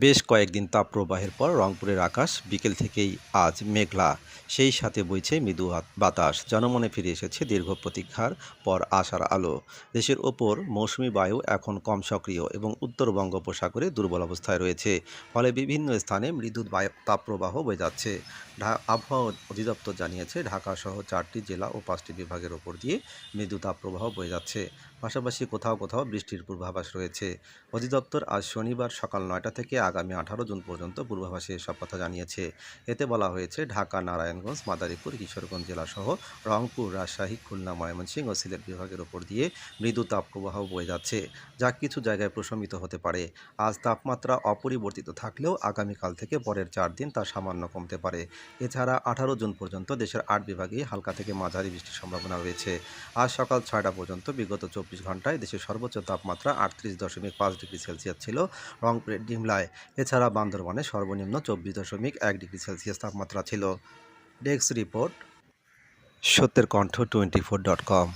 বেশ কয়েকদিন তাপপ্রবাহের পর রংপুরের আকাশ বিকেল থেকেই আজ মেঘলা, সেই সাথে বইছে মৃদু বাতাস। জনমনে ফিরে এসেছে দীর্ঘ প্রতীক্ষার পর আশার আলো। দেশের ওপর মৌসুমি বায়ু এখন কম সক্রিয় এবং উত্তর বঙ্গোপসাগরে দুর্বল অবস্থায় রয়েছে। ফলে বিভিন্ন স্থানে মৃদু তাপপ্রবাহ বয়ে যাচ্ছে। আবহাওয়া অধিদপ্তর জানিয়েছে ঢাকা সহ 4টি জেলা ও 5টি বিভাগের ওপর দিয়ে মৃদু তাপপ্রবাহ বয়ে যাচ্ছে। পাশাপাশি কোথাও কোথাও বৃষ্টির পূর্বাভাস রয়েছে। অধিদপ্তর আজ শনিবার সকাল 9টা থেকে আগামী 18 জুন পর্যন্ত পূর্বাভাসে এসব কথা জানিয়েছে। এতে বলা হয়েছে ঢাকা, নারায়ণগঞ্জ, মাদারীপুর, কিশোরগঞ্জ জেলাসহ রংপুর, রাজশাহী, খুলনা, ময়মনসিংহ ও সিলেট বিভাগের ওপর দিয়ে মৃদু তাপপ্রবাহ বয়ে যাচ্ছে, যা কিছু জায়গায় প্রশমিত হতে পারে। আজ তাপমাত্রা অপরিবর্তিত থাকলেও আগামীকাল থেকে পরের 4 দিন তা সামান্য কমতে পারে। এছাড়া 18 জুন পর্যন্ত দেশের 8 বিভাগেই হালকা থেকে মাঝারি বৃষ্টির সম্ভাবনা রয়েছে। আজ সকাল 6টা পর্যন্ত বিগত 24 ঘন্টায় দেশের সর্বোচ্চ তাপমাত্রা 38.5 ডিগ্রি সেলসিয়াস ছিল রংপুরের ডিমলায়। এছাড়া বান্দরবানে সর্বনিম্ন 24.1 ডিগ্রি সেলসিয়াস তাপমাত্রা ছিল। ডেস্ক রিপোর্ট, সত্যের কণ্ঠ 24.com।